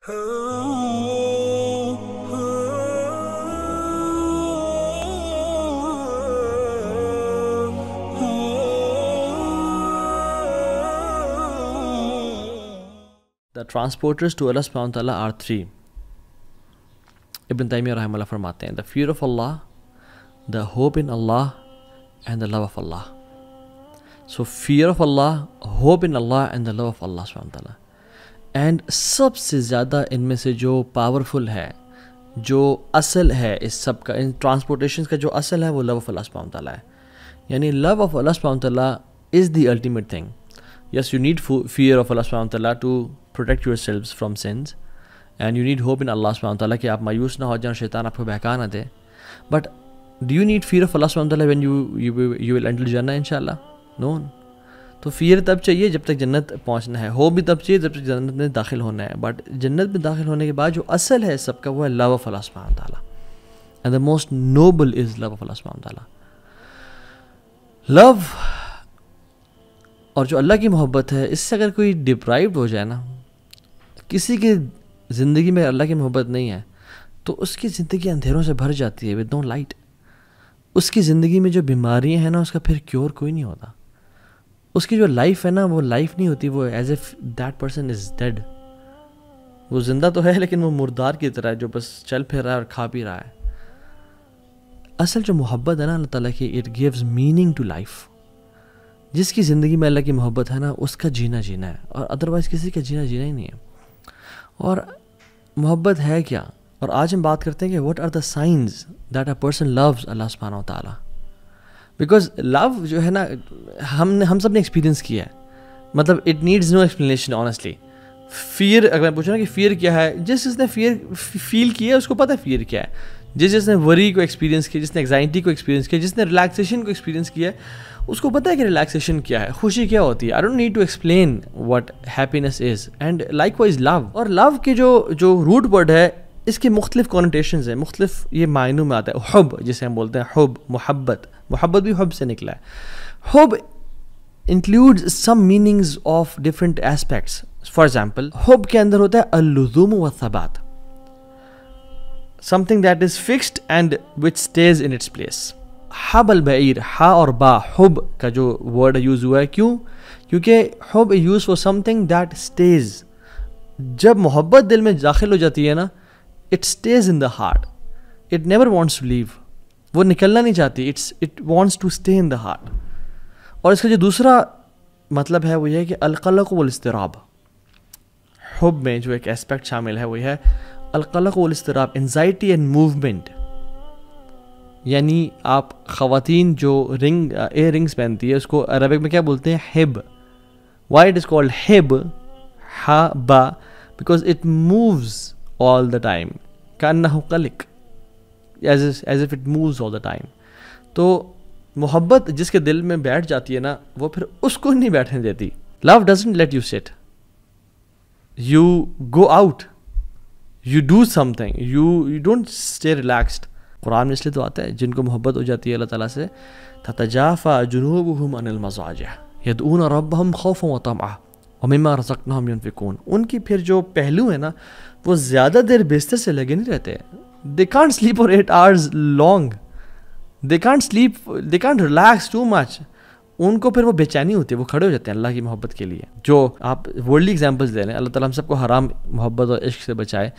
The transporters to Allah subhanahu wa ta'ala are three. Ibn Taymiyyah rahimahullah فرماتے ہیں the fear of Allah, the hope in Allah and the love of Allah. So fear of Allah, hope in Allah and the love of Allah subhanahu wa ta'ala. And سب سے زیادہ ان میں سے جو powerful ہے, جو اصل ہے اس سب کا, ان ٹرانسپورٹیشن کا جو اصل ہے وہ love of Allah subhanahu wa ta'ala ہے. یعنی love of Allah subhanahu wa ta'ala is the ultimate thing. Yes, you need fear of Allah subhanahu wa ta'ala to protect yourselves from sins, and you need hope in Allah subhanahu wa ta'ala کہ آپ مایوس نہ ہو جائیں, شیطان آپ کو بہکا نہ دے. But do you need fear of Allah subhanahu wa ta'ala when you will enter Jannah inshallah? No. تو فیئر تب چاہیے جب تک جنت پہنچنا ہے, ہو بھی تب چاہیے جب تک جنت میں داخل ہونا ہے. بٹ جنت میں داخل ہونے کے بعد جو اصل ہے سب کا وہ ہے love of Allah subhanahu wa ta'ala, and the most noble is love of Allah subhanahu wa ta'ala. love اور جو اللہ کی محبت ہے, اس سے اگر کوئی ڈپرائیوڈ ہو جائے نا, کسی کی زندگی میں اللہ کی محبت نہیں ہے تو اس کی زندگی اندھیروں سے بھر جاتی ہے, ود نو لائٹ. اس کی زندگی میں جو بیماریاں ہیں نا, اس کا پھر کیور کوئی نہیں ہوتا. اس کی جو لائف ہے نا, وہ لائف نہیں ہوتی, وہ as if that person is dead. وہ زندہ تو ہے لیکن وہ مردار کی طرح ہے جو بس چل پھر رہا ہے اور کھا پی رہا ہے. اصل جو محبت ہے نا اللہ تعالیٰ کی, it gives meaning to life. جس کی زندگی میں اللہ کی محبت ہے نا, اس کا جینا ہے, اور ادروائز کسی کا جینا ہی نہیں ہے. اور محبت ہے کیا, اور آج ہم بات کرتے ہیں کہ what are the signs that a person loves اللہ سبحانہ و تعالیٰ. بیکاز لو جو ہے نا, ہم سب نے ایکسپیرینس کیا ہے, مطلب it needs no explanation honestly. Fair اگر میں پوچھوں نا کہ فیئر کیا ہے, جس نے فیئر فیل کیا ہے اس کو پتہ ہے فیئر کیا ہے. جس نے وری کو ایکسپیرینس کیا, جس نے ایگزائٹی کو ایکسپیرینس کیا, جس نے ریلیکسیشن کو ایکسپیرینس کیا ہے, اس کو پتہ ہے کہ ریلیکسیشن کیا ہے, خوشی کیا ہوتی ہے. I don't need to explain what happiness is. And likewise love, اور لو کے جو روٹ ورڈ ہے اس کے مختلف کونوٹیشنز ہیں, مختلف یہ معنوں میں آتا ہے. حب جسے ہم بولتے ہیں, حب محبت, محبت بھی حب سے نکلا ہے. حب includes some meanings of different aspects. For example, حب کے اندر ہوتا ہے اللزوم والثبات, something that is fixed and which stays in its place. حب البعیر, ہا اور با, حب کا جو ورڈ یوز ہوا ہے, کیوں؟ کیونکہ حب use for something that stays. جب محبت دل میں داخل ہو جاتی ہے نا, it stays in the heart, it never wants to leave. وہ نکلنا نہیں چاہتی, it wants to stay in the heart. اور اس کا جو دوسرا مطلب ہے وہ یہ ہے کہ القلق والاضطراب. حب میں جو ایک اسپیکٹ شامل ہے وہ یہ ہے القلق والاضطراب, انزائٹی اینڈ موومنٹ. یعنی آپ خواتین جو ایئر رنگس پہنتی ہے, اس کو عربک میں کیا بولتے ہیں؟ Hub. Why it is called hub, ہا با, because it moves all the time, کأنہ قلق, as if it moves all the time. تو محبت جس کے دل میں بیٹھ جاتی ہے نا, وہ پھر اس کو نہیں بیٹھنے دیتی. love doesn't let you sit, you go out, you do something, you don't stay relaxed. قرآن میں اس لیے تو آتا ہے, جن کو محبت ہو جاتی ہے اللہ تعالیٰ سے, تتجافى جنوبهم عن المضاجع يدعون ربهم خوفا وطمعا ومما رزقناهم ينفقون. ان کی پھر جو پہلو ہے نا, وہ زیادہ دیر بستر سے لگے نہیں رہتے. They can't sleep for 8 hours long. They can't sleep, they can't relax too much. ان کو پھر وہ بے چینی ہوتی ہے, وہ کھڑے ہو جاتے ہیں اللہ کی محبت کے لیے. جو آپ ورلڈلی ایگزامپلس دے رہے ہیں, اللہ تعالیٰ ہم سب کو حرام محبت اور عشق سے بچائے.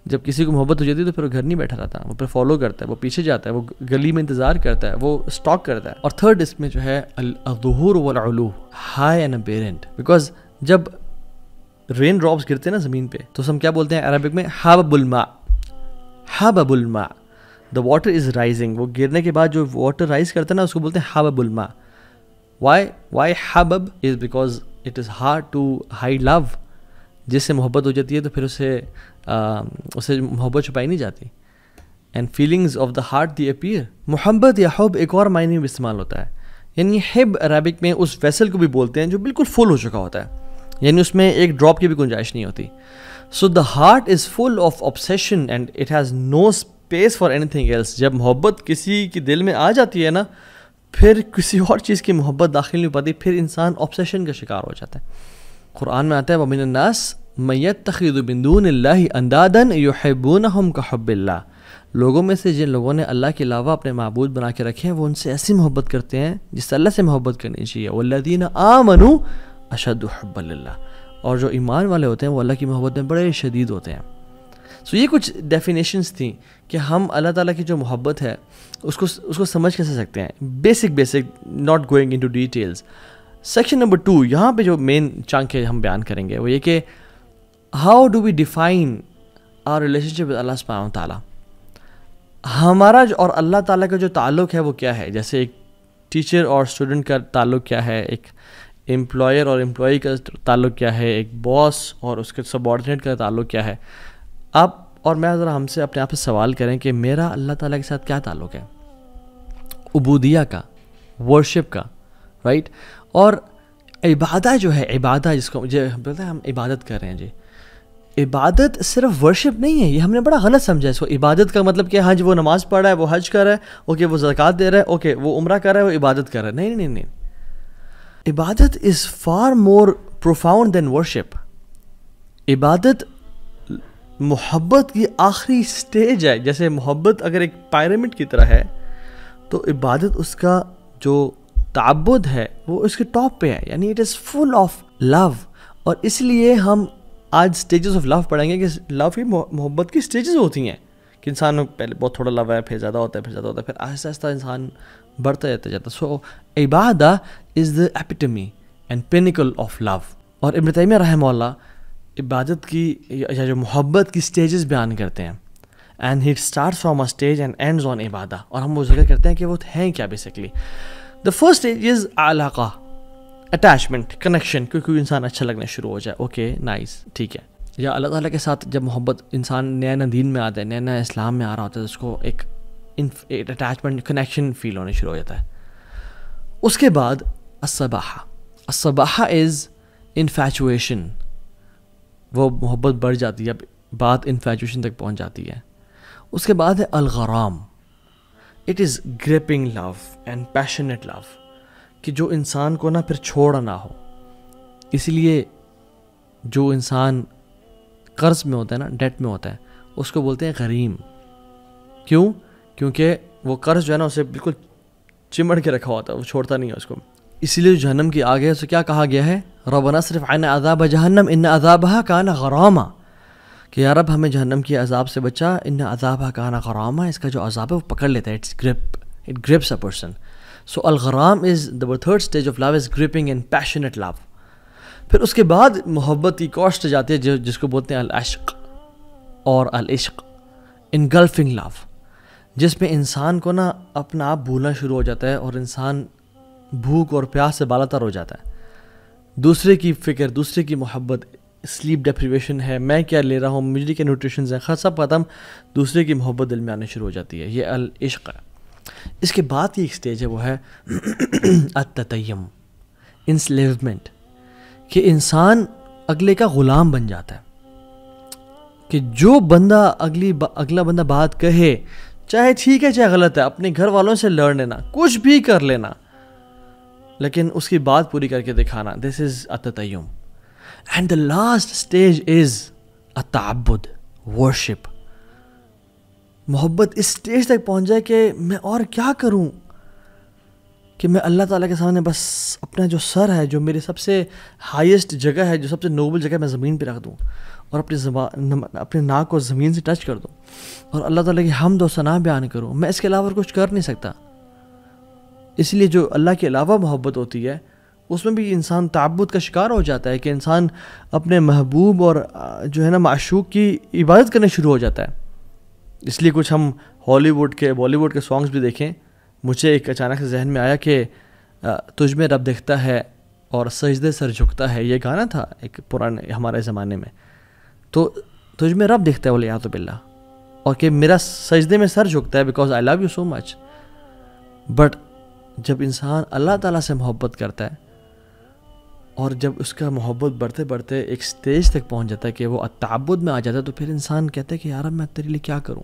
جب کسی کو محبت ہو جاتی ہے تو پھر وہ گھر نہیں بیٹھا رہتا, وہ پھر فالو کرتا ہے, وہ پیچھے جاتا ہے, وہ گلی میں انتظار کرتا ہے, وہ اسٹاک کرتا ہے. اور تھرڈ اس میں جو ہے الظہور والعلو, ہائی اینڈ اپیرنٹ. بیکاز جب رین ڈراپس گرتے ہیں نا زمین پہ, تو ہم کیا بولتے ہیں عربک میں؟ حبب الماء, حبب الماء, دا واٹر از رائزنگ. وہ گرنے کے بعد جو واٹر رائز کرتا ہے نا, اس کو بولتے ہیں حبب الماء. وائی حبب is because it is hard to hide love. جس سے محبت ہو جاتی ہے تو پھر اسے محبت چھپائی نہیں جاتی. And feelings of the heart the appear. محبت یا حب ایک اور معنی میں استعمال ہوتا ہے, یعنی حب عربک میں اس ویسل کو بھی بولتے ہیں جو بالکل فل ہو چکا ہوتا ہے, یعنی اس میں ایک ڈراپ کی بھی گنجائش نہیں ہوتی. So the heart is full of obsession and it has no space for anything else. جب محبت کسی کے دل میں آ جاتی ہے نا, پھر کسی اور چیز کی محبت داخل نہیں ہو پاتی, پھر انسان obsession کا شکار ہو جاتا ہے. قرآن میں آتا ہے وَمِنَ النَّاسِ من یتخذ من دون اللہ اندادا یحبونہم کحب اللہ. لوگوں میں سے جن لوگوں نے اللہ کے علاوہ اپنے معبود بنا کے رکھے ہیں وہ ان سے ایسی محبت کرتے ہیں جس سے اللہ سے محبت کرنی چاہیے. والذین آمنوا اشد حبا للہ. اور جو ایمان والے ہوتے ہیں وہ اللہ کی محبت میں بڑے شدید ہوتے ہیں. سو یہ کچھ ڈیفینیشنس تھیں کہ ہم اللہ تعالیٰ کی جو محبت ہے اس کو سمجھ کیسے سکتے ہیں. Basic not going into details. Section number 2 یہاں پہ جو مین چنک ہے ہم بیان کریں گے وہ یہ کہ how do we define our relationship with اللہ سبحانہ وتعالیٰ. ہمارا اور اللہ تعالیٰ کا جو تعلق ہے وہ کیا ہے. جیسے ایک ٹیچر اور اسٹوڈنٹ کا تعلق کیا ہے, ایک امپلائر اور امپلائی کا تعلق کیا ہے, ایک باس اور اس کے سب آرڈینیٹ کا تعلق کیا ہے. آپ اور میں ذرا ہم سے اپنے آپ سے سوال کریں کہ میرا اللہ تعالیٰ کے ساتھ کیا تعلق ہے. عبودیہ کا, ورشپ کا, رائٹ. اور عبادت جو ہے, عبادت جس کو مجھے بولتے ہیں ہم عبادت کر رہے ہیں, جی عبادت صرف ورشپ نہیں ہے. یہ ہم نے بڑا غلط سمجھا اس کو. عبادت کا مطلب کہ ہاں جی وہ نماز پڑھ رہا ہے, وہ حج کر رہا ہے, اوکے وہ زکوٰۃ دے رہا ہے, اوکے وہ عمرہ کر رہا ہے, وہ عبادت کر رہا ہے. نہیں نہیں نہیں, عبادت is far more profound than worship. عبادت محبت کی آخری سٹیج ہے. جیسے محبت اگر ایک پیرامڈ کی طرح ہے تو عبادت اس کا جو تعبد ہے وہ اس کے ٹاپ پہ ہے, یعنی اٹ از فل آف لو. اور اس لیے ہم آج اسٹیجز آف لو پڑھیں گے کہ لو کی محبت کی اسٹیجز ہوتی ہیں کہ انسان پہلے بہت تھوڑا لو ہے, پھر زیادہ ہوتا ہے, پھر زیادہ ہوتا ہے, پھر آہستہ آہستہ انسان بڑھتا جاتا ہے. سو عبادہ از دا ایپیٹمی اینڈ پینیکل آف لو. اور ابن تیمیہ رحمہ اللہ عبادت کی یا جو محبت کی اسٹیجز بیان کرتے ہیں, and he start from a stage and ends on عبادہ. اور ہم وہ ذکر کرتے ہیں کہ وہ ہیں کیا basically. The first stage is علاقہ, اٹیچمنٹ, کنیکشن, کیونکہ انسان اچھا لگنا شروع ہو جائے, اوکے نائس ٹھیک ہے. یا اللہ تعالیٰ کے ساتھ جب محبت انسان نیا نیا دین میں آتا ہے, نیا نیا اسلام میں آ رہا ہوتا ہے, تو اس کو ایک اٹیچمنٹ, کنیکشن فیل ہونے شروع ہو جاتا ہے. اس کے بعد الصباحہ. الصباحہ از انفیچویشن. وہ محبت بڑھ جاتی ہے, اب بات انفیچویشن تک پہنچ جاتی ہے. اس کے بعد ہے الغرام. It is gripping love and passionate love, کہ جو انسان کو نہ پھر چھوڑا نہ ہو. اس لیے جو انسان قرض میں ہوتا ہے نا, ڈیٹ میں ہوتا ہے, اس کو بولتے ہیں غریم. کیوں؟ کیونکہ وہ قرض جو ہے نا اسے بالکل چمڑ کے رکھا ہوتا ہے, وہ چھوڑتا نہیں ہے اس کو. اسی لیے جو جہنم کی آگ ہے اسے کیا کہا گیا ہے, ربنا اصرف عنا عذاب جہنم ان عذابها کان غراما, کہ یا رب ہمیں جہنم کی عذاب سے بچا, ان عذابها کان غراما, اس کا جو عذاب ہے وہ پکڑ لیتا ہے, it's grip, it grips a person. So الغرام is the third stage of love is gripping and passionate love. پھر اس کے بعد محبت کی کوسٹ جاتی ہے جس کو بولتے ہیں العشق اور العشق, engulfing love, جس میں انسان کو نا اپنا آپ بھولنا شروع ہو جاتا ہے اور انسان بھوک اور پیاس سے بالا تر ہو جاتا ہے. دوسرے کی فکر, دوسرے کی محبت, سلیپ ڈیپریویشن ہے, میں کیا لے رہا ہوں, مجھے کے نیوٹریشنز ہیں, سب ختم, دوسرے کی محبت دل میں آنے شروع ہو جاتی ہے. یہ العشق ہے. اس کے بعد کی ایک سٹیج ہے وہ ہے التتیم, انسلیومنٹ, کہ انسان اگلے کا غلام بن جاتا ہے. کہ جو بندہ اگلا بندہ بات کہے, چاہے ٹھیک ہے چاہے غلط ہے, اپنے گھر والوں سے لڑ لینا, کچھ بھی کر لینا, لیکن اس کی بات پوری کر کے دکھانا. دس از التتیم. And the last stage is التعبد, ورشپ. محبت اس سٹیج تک پہنچ جائے کہ میں اور کیا کروں, کہ میں اللہ تعالیٰ کے سامنے بس اپنا جو سر ہے, جو میری سب سے ہائیسٹ جگہ ہے, جو سب سے نوبل جگہ, میں زمین پہ رکھ دوں اور اپنے ناک کو زمین سے ٹچ کر دوں اور اللہ تعالیٰ کی حمد و ثنا بیان کروں. میں اس کے علاوہ کچھ کر نہیں سکتا. اس لیے جو اللہ کے علاوہ محبت ہوتی ہے اس میں بھی انسان تعبد کا شکار ہو جاتا ہے, کہ انسان اپنے محبوب اور جو ہے نا معشوق کی عبادت کرنے شروع ہو جاتا ہے. اس لیے کچھ ہم ہالی ووڈ کے, بالی ووڈ کے سانگز بھی دیکھیں. مجھے ایک اچانک سے ذہن میں آیا کہ تجھ میں رب دیکھتا ہے اور سجدے سر جھکتا ہے, یہ گانا تھا ایک پرانے ہمارے زمانے میں. تو تجھ میں رب دیکھتا ہے والیعاذ باللہ, اور کہ میرا سجدے میں سر جھکتا ہے because I love you so much. But جب انسان اللہ تعالیٰ سے محبت کرتا ہے اور جب اس کا محبت بڑھتے بڑھتے ایک سٹیج تک پہنچ جاتا ہے کہ وہ تعبد میں آ جاتا ہے, تو پھر انسان کہتا ہے کہ یار میں تیرے لیے کیا کروں.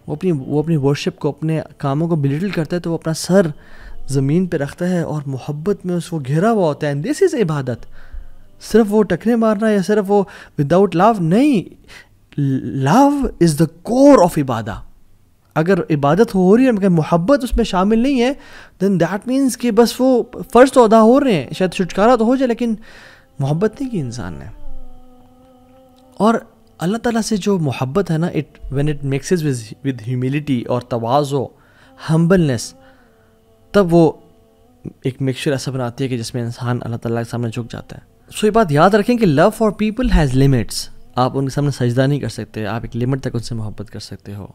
وہ اپنی ورشپ کو, اپنے کاموں کو بلیٹل کرتا ہے, تو وہ اپنا سر زمین پہ رکھتا ہے اور محبت میں اس کو گھیرا ہوا ہوتا ہے. دس از عبادت. صرف وہ ٹکرے مارنا یا صرف وہ وداؤٹ لو نہیں. لو از دا کور آف عبادہ. اگر عبادت ہو رہی ہے مگر محبت اس میں شامل نہیں ہے دین دیٹ مینس کہ بس وہ فرض تو ادا ہو رہے ہیں, شاید چھٹکارا تو ہو جائے لیکن محبت نہیں کی انسان نے. اور اللہ تعالیٰ سے جو محبت ہے نا, when it mixes with humility اور تواضع, ہمبلنس, تب وہ ایک مکسچر ایسا بناتی ہے کہ جس میں انسان اللہ تعالیٰ کے سامنے جھک جاتا ہے. سو یہ بات یاد رکھیں کہ love for people has limits. آپ ان کے سامنے سجدہ نہیں کر سکتے, آپ ایک لمٹ تک ان سے محبت کر سکتے ہو,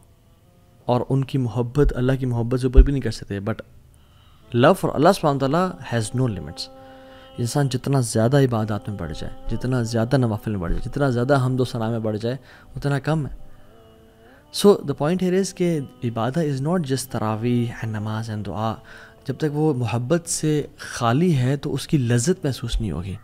اور ان کی محبت اللہ کی محبت سے اوپر بھی نہیں کر سکتے. بٹ لو فار اللہ سبحانہ تعالیٰ ہیز نو لمٹس. انسان جتنا زیادہ عبادات میں بڑھ جائے, جتنا زیادہ نوافل میں بڑھ جائے, جتنا زیادہ حمد و ثنا میں بڑھ جائے, اتنا کم ہے. سو دا پوائنٹ ہیئر از کہ عبادت از ناٹ جسٹ تراویح اینڈ نماز اینڈ دعا. جب تک وہ محبت سے خالی ہے تو اس کی لذت محسوس نہیں ہوگی.